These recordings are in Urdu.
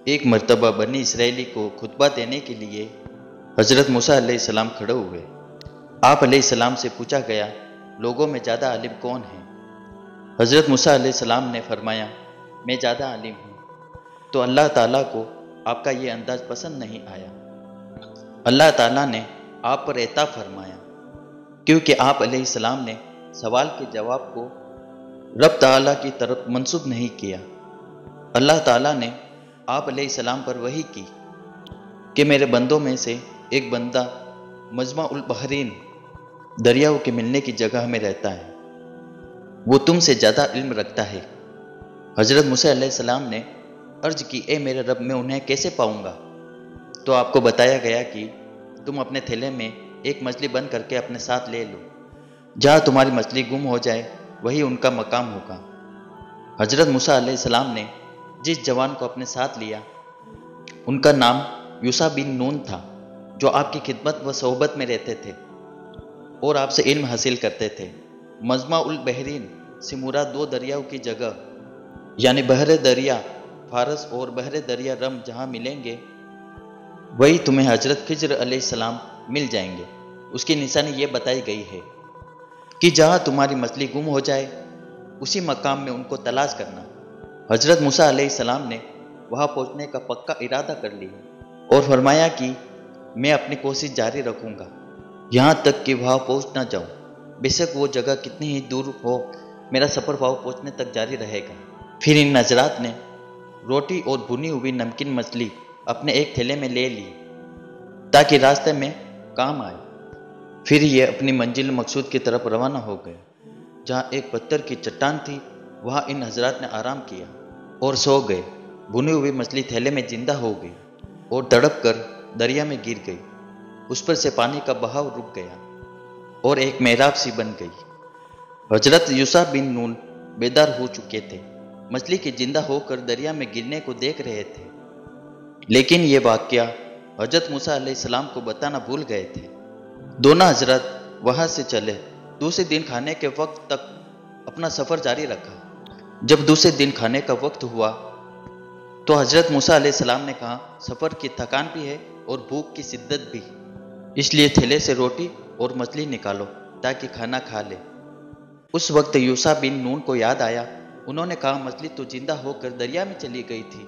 ایک مرتبہ بنی اسرائیلی کو خطبہ دینے کے لیے حضرت موسیٰ علیہ السلام کھڑے ہوئے۔ آپ علیہ السلام سے پوچھا گیا، لوگوں میں زیادہ عالم کون ہے؟ حضرت موسیٰ علیہ السلام نے فرمایا، میں زیادہ عالم ہوں۔ تو اللہ تعالیٰ کو آپ کا یہ انداز پسند نہیں آیا۔ اللہ تعالیٰ نے آپ پر عتاب فرمایا، کیونکہ آپ علیہ السلام نے سوال کے جواب کو رب تعالیٰ کی طرف منسوب نہیں کیا۔ اللہ تعالیٰ نے آپ علیہ السلام پر وحی کی کہ میرے بندوں میں سے ایک بندہ مجمع البحرین دریاؤں کے ملنے کی جگہ میں رہتا ہے، وہ تم سے زیادہ علم رکھتا ہے۔ حضرت موسیٰ علیہ السلام نے عرض کی، اے میرے رب، میں انہیں کیسے پاؤں گا؟ تو آپ کو بتایا گیا کہ تم اپنے تھیلے میں ایک مچھلی بند کر کے اپنے ساتھ لے لو، جہاں تمہاری مچھلی گم ہو جائے وہی ان کا مقام ہوگا۔ حضرت موسیٰ علیہ السلام نے جس جوان کو اپنے ساتھ لیا، ان کا نام یوشع بن نون تھا، جو آپ کی خدمت و صحبت میں رہتے تھے اور آپ سے علم حاصل کرتے تھے۔ مجمع البحرین سے مراد دو دریاؤں کی جگہ، یعنی بحر دریا فارس اور بحر دریا رم جہاں ملیں گے، وہی تمہیں حضرت خضر علیہ السلام مل جائیں گے۔ اس کی نشانی یہ بتائی گئی ہے کہ جہاں تمہاری مچھلی گم ہو جائے اسی مقام میں ان کو تلاش کرنا۔ حضرت موسیٰ علیہ السلام نے وہاں پہنچنے کا پکا ارادہ کر لیا اور فرمایا کہ میں اپنی کوشش جاری رکھوں گا یہاں تک کہ وہاں پہنچ نہ جاؤں، بے شک وہ جگہ کتنی ہی دور ہو، میرا سفر وہاں پہنچنے تک جاری رہے گا۔ پھر ان حضرات نے روٹی اور بھنی ہوئی نمکین مچھلی اپنے ایک تھیلے میں لے لی تاکہ راستے میں کام آئے۔ پھر یہ اپنی منزل مقصود کی طرف روانہ ہو گئے۔ جہاں ایک پتھر کی چٹان تھی، وہاں ان حضرات نے آرام کیا اور سو گئے۔ بھنی ہوئی مچھلی تھیلے میں زندہ ہو گئی اور تڑپ کر دریا میں گر گئی۔ اس پر سے پانی کا بہاؤ رک گیا اور ایک محراب سی بن گئی۔ حضرت یوشع بن نون بیدار ہو چکے تھے، مچھلی کے زندہ ہو کر دریا میں گرنے کو دیکھ رہے تھے، لیکن یہ واقعہ حضرت موسیٰ علیہ السلام کو بتانا بھول گئے تھے۔ دونوں حضرات وہاں سے چلے، دوسرے دن کھانے کے وقت تک اپنا سفر جاری رکھا۔ جب دوسرے دن کھانے کا وقت ہوا تو حضرت موسیٰ علیہ السلام نے کہا، سفر کی تھکان بھی ہے اور بھوک کی شدت بھی، اس لیے تھیلے سے روٹی اور مچھلی نکالو تاکہ کھانا کھا لے۔ اس وقت یوشع بن نون کو یاد آیا، انہوں نے کہا، مچھلی تو زندہ ہو کر دریا میں چلی گئی تھی۔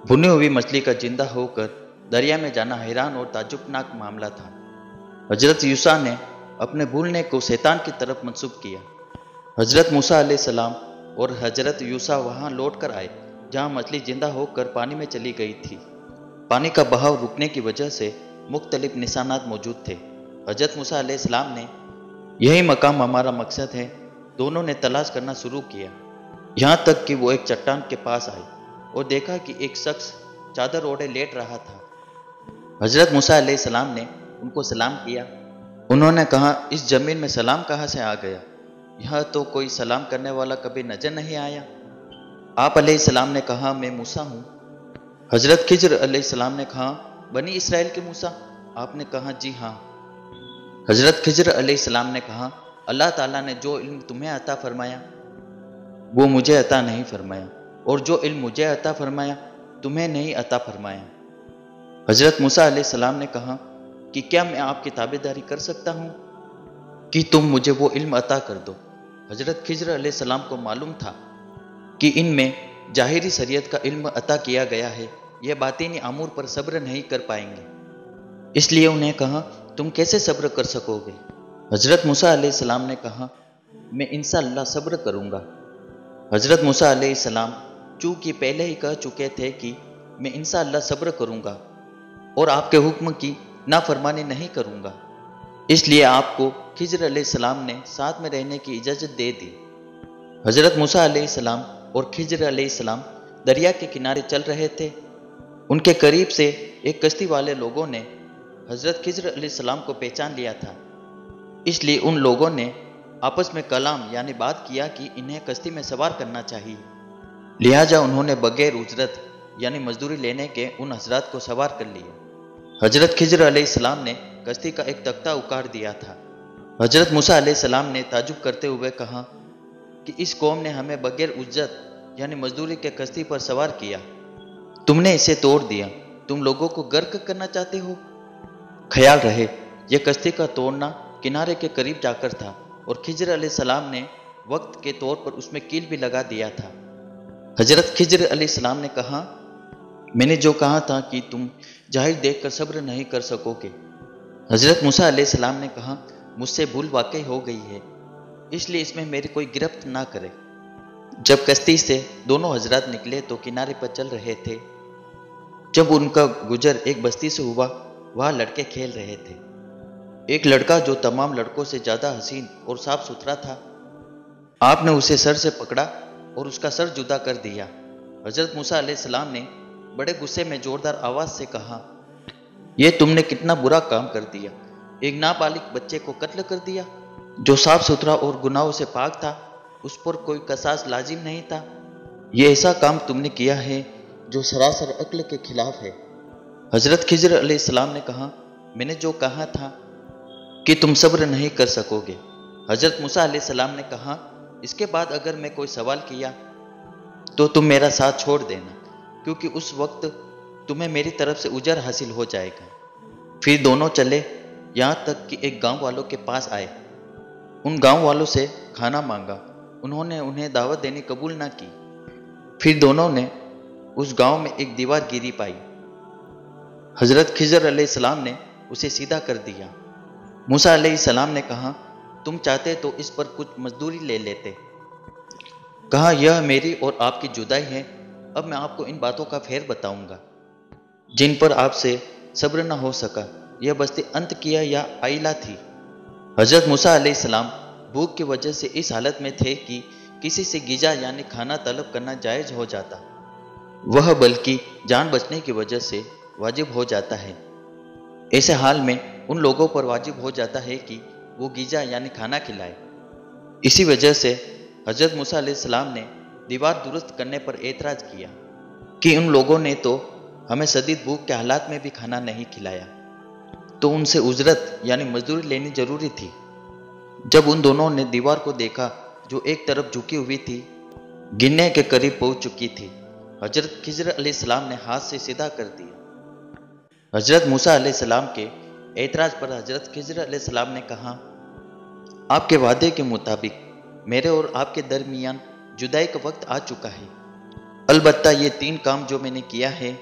بھنی ہوئی مچھلی کا زندہ ہو کر دریا میں جانا حیران اور تعجبناک معاملہ تھا۔ حضرت یوشع نے اپنے بھولنے کو شیطان کی طرف منسوب کیا۔ حضرت موسیٰ علیہ السلام اور حضرت یوشع وہاں لوٹ کر آئے جہاں مچھلی زندہ ہو کر پانی میں چلی گئی تھی۔ پانی کا بہاؤ رکنے کی وجہ سے مختلف نشانات موجود تھے۔ حضرت موسیٰ علیہ السلام نے، یہی مقام ہمارا مقصد ہے۔ دونوں نے تلاش کرنا شروع کیا، یہاں تک کہ وہ ایک چٹان کے پاس آئے اور دیکھا کہ ایک شخص چادر اوڑھے لیٹ رہا تھا۔ حضرت موسیٰ علیہ السلام نے ان کو سلام کیا۔ انہوں نے کہا، اس زمین میں سلام کہاں سے آ گیا؟ یہاں تو کوئی سلام کرنے والا کبھی نظر نہیں آیا۔ آپ علیہ السلام نے کہا، میں موسیٰ ہوں۔ حضرت خضر علیہ السلام نے کہا، بنی اسرائیل کے موسیٰ؟ آپ نے کہا، جی ہاں۔ حضرت خضر علیہ السلام نے کہا، اللہ تعالیٰ نے جو علم تمہیں عطا فرمایا وہ مجھے عطا نہیں فرمایا، اور جو علم مجھے عطا فرمایا تمہیں نہیں عطا فرمایا۔ حضرت موسیٰ علیہ السلام نے کہا کہ کیا میں آپ کی تابعداری کر سکتا ہوں کہ تم مجھے وہ علم عطا کر دو؟ حضرت خضر علیہ السلام کو معلوم تھا کہ ان میں ظاہری شریعت کا علم عطا کیا گیا ہے، یہ باطنی امور پر صبر نہیں کر پائیں گے، اس لیے انہیں کہا، تم کیسے صبر کر سکو گے؟ حضرت موسیٰ علیہ السلام نے کہا، میں انشاءاللہ صبر کروں گا۔ حضرت موسیٰ علیہ السلام چونکہ پہلے ہی کہہ چکے تھے کہ میں انشاءاللہ صبر کروں گا اور آپ کے حکم کی نافرمانی نہیں کروں گا، اس لیے آپ کو خضر علیہ السلام نے ساتھ میں رہنے کی اجازت دے دی۔ حضرت موسیٰ علیہ السلام اور خضر علیہ السلام دریا کے کنارے چل رہے تھے۔ ان کے قریب سے ایک کشتی والے لوگوں نے حضرت خضر علیہ السلام کو پہچان لیا تھا، اس لیے ان لوگوں نے آپس میں کلام یعنی بات کیا کہ انہیں کشتی میں سوار کرنا چاہیے۔ لہٰذا انہوں نے بغیر اجرت یعنی مزدوری لینے کے ان حضرات کو سوار کر لیا۔ حضرت خضر علیہ السلام نے کشتی کا ایک تختہ اکاڑ دیا تھا۔ حضرت موسیٰ علیہ السلام نے تعجب کرتے ہوئے کہا کہ اس قوم نے ہمیں بغیر اجرت یعنی مزدوری کے کشتی پر سوار کیا، تم نے اسے توڑ دیا، تم لوگوں کو غرق کرنا چاہتے ہو۔ خیال رہے یہ کشتی کا توڑنا کنارے کے قریب جا کر تھا اور خضر علیہ السلام نے وقت کے طور پر اس میں کیل بھی لگا دیا تھا۔ حضرت خضر علیہ السلام نے کہا، میں نے جو کہا تھا کہ تم ظاہر دیکھ کر صبر نہیں کر سکو گے۔ حضرت موسیٰ علیہ السلام نے کہا، مجھ سے بھول واقع ہو گئی ہے، اس لیے اس میں میری کوئی گرفت نہ کرے۔ جب کشتی سے دونوں حضرات نکلے تو کنارے پر چل رہے تھے۔ جب ان کا گزر ایک بستی سے ہوا، وہاں لڑکے کھیل رہے تھے۔ ایک لڑکا جو تمام لڑکوں سے زیادہ حسین اور صاف ستھرا تھا، آپ نے اسے سر سے پکڑا اور اس کا سر جدا کر دیا۔ حضرت موسیٰ علیہ السلام نے بڑے غصے میں زوردار آواز سے کہا، یہ تم نے کتنا برا کام کر دیا، ایک نابالغ بچے کو قتل کر دیا جو صاف ستھرا اور گناہوں سے پاک تھا، اس پر کوئی قصاص لازم نہیں تھا۔ یہ ایسا کام تم نے کیا ہے جو سراسر عقل کے خلاف ہے۔ حضرت خضر علیہ السلام نے کہا، میں نے جو کہا تھا کہ تم صبر نہیں کر سکو گے۔ حضرت موسیٰ علیہ السلام نے کہا، اس کے بعد اگر میں کوئی سوال کیا تو تم میرا ساتھ چھوڑ دینا، کیونکہ اس وقت تمہیں میری طرف سے اجر حاصل ہو جائے گا۔ پھر دونوں چلے یہاں تک کہ ایک گاؤں والوں کے پاس آئے۔ ان گاؤں والوں سے کھانا مانگا، انہوں نے انہیں دعوت دینی قبول نہ کی۔ پھر دونوں نے اس گاؤں میں ایک دیوار گیری پائی۔ حضرت خضر علیہ السلام نے اسے سیدھا کر دیا۔ موسیٰ علیہ السلام نے کہا، تم چاہتے تو اس پر کچھ مزدوری لے لیتے۔ کہا، یہ میری اور آپ کی جدائی ہے، اب میں آپ کو ان باتوں کا پھیر بتاؤں گا جن پر آپ سے صبر نہ ہو سکا۔ یہ بستی انطاکیہ یا آئلہ تھی۔ حضرت موسیٰ علیہ السلام بھوک کی وجہ سے اس حالت میں تھے کہ کسی سے غذا یعنی کھانا طلب کرنا جائز ہو جاتا، وہ بلکہ جان بچنے کی وجہ سے واجب ہو جاتا ہے۔ ایسے حال میں ان لوگوں پر واجب ہو جاتا ہے کہ وہ غذا یعنی کھانا کھلائے۔ اسی وجہ سے حضرت موسیٰ علیہ السلام نے دیوار درست کرنے پر اعتراض کیا کہ ان لوگوں نے تو ہمیں شدید بھوک کے حالات میں بھی کھانا نہیں کھلایا، تو ان سے اجرت یعنی مزدوری لینی ضروری تھی۔ جب ان دونوں نے دیوار کو دیکھا جو ایک طرف جھکی ہوئی تھی، گرنے کے قریب پہنچ چکی تھی، حضرت خضر علیہ السلام نے ہاتھ سے سیدھا کر دیا۔ حضرت موسیٰ علیہ السلام کے اعتراض پر حضرت خضر علیہ السلام نے کہا، آپ کے وعدے کے مطابق میرے اور آپ کے درمیان جدائی کا وقت آ چکا ہے۔ البتہ یہ 3 کام جو میں نے کیا ہے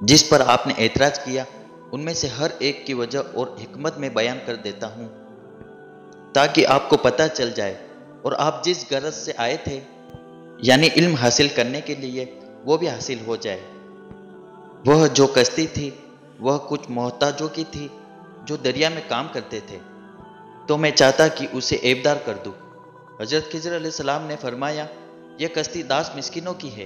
جس پر آپ نے اعتراض کیا، ان میں سے ہر ایک کی وجہ اور حکمت میں بیان کر دیتا ہوں تاکہ آپ کو پتہ چل جائے اور آپ جس غرض سے آئے تھے یعنی علم حاصل کرنے کے لیے وہ بھی حاصل ہو جائے۔ وہ جو کشتی تھی وہ کچھ محتاجوں کی تھی جو دریا میں کام کرتے تھے، تو میں چاہتا کہ اسے عیبدار کر دوں۔ حضرت خضر علیہ السلام نے فرمایا، یہ کشتی داس مسکینوں کی ہے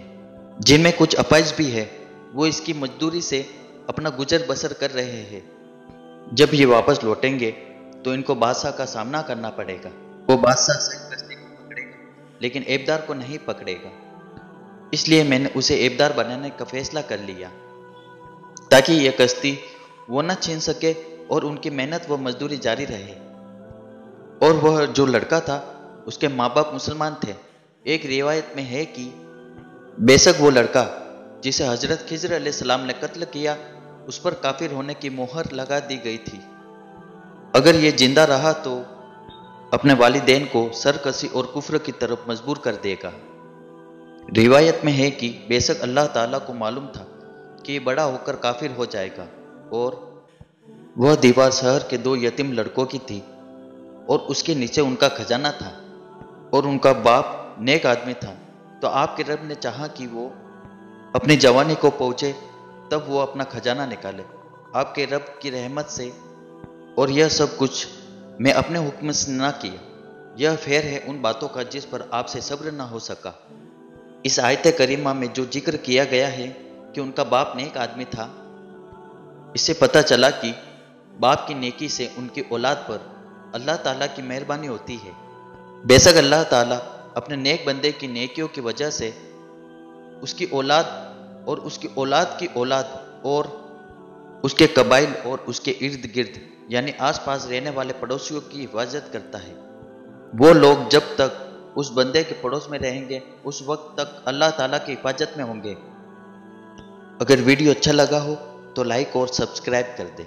جن میں کچھ اپاہج بھی ہے، وہ اس کی مزدوری سے اپنا گزر بسر کر رہے ہیں۔ جب یہ واپس لوٹیں گے تو ان کو بادشاہ کا سامنا کرنا پڑے گا۔ وہ بادشاہ سے کشتی کو پکڑے گا لیکن عیبدار کو نہیں پکڑے گا، اس لیے میں نے اسے عیبدار بنانے کا فیصلہ کر لیا تاکہ یہ کشتی وہ نہ چھین سکے اور ان کی محنت و مزدوری جاری رہے۔ اور وہ جو لڑکا تھا اس کے ماں باپ مسلمان تھے۔ ایک روایت میں ہے کہ بے شک وہ لڑکا جسے حضرت خضر علیہ السلام نے قتل کیا، اس پر کافر ہونے کی مہر لگا دی گئی تھی۔ اگر یہ زندہ رہا تو اپنے والدین کو سرکشی اور کفر کی طرف مجبور کر دے گا۔ روایت میں ہے کہ بے شک اللہ تعالیٰ کو معلوم تھا کہ یہ بڑا ہو کر کافر ہو جائے گا، اور وہ دیوار شہر کے 2 یتیم لڑکوں کی تھی اور اس کے نیچے ان کا خزانہ تھا، اور ان کا باپ نیک آدمی تھا۔ تو آپ کے رب نے چاہا کہ وہ اپنی جوانی کو پہنچے تب وہ اپنا خزانہ نکالے آپ کے رب کی رحمت سے، اور یہ سب کچھ میں اپنے حکم سے نہ کیا۔ یہ پھیر ہے ان باتوں کا جس پر آپ سے صبر نہ ہو سکا۔ اس آیت کریمہ میں جو ذکر کیا گیا ہے کہ ان کا باپ نیک آدمی تھا، اس سے پتہ چلا کہ باپ کی نیکی سے ان کی اولاد پر اللہ تعالیٰ کی مہربانی ہوتی ہے۔ بے شک اللہ تعالیٰ اپنے نیک بندے کی نیکیوں کی وجہ سے اس کی اولاد اور اس کی اولاد کی اولاد اور اس کے قبائل اور اس کے ارد گرد یعنی آس پاس رہنے والے پڑوسیوں کی حفاظت کرتا ہے۔ وہ لوگ جب تک اس بندے کے پڑوس میں رہیں گے اس وقت تک اللہ تعالیٰ کی حفاظت میں ہوں گے۔ اگر ویڈیو اچھا لگا ہو تو لائک اور سبسکرائب کر دیں۔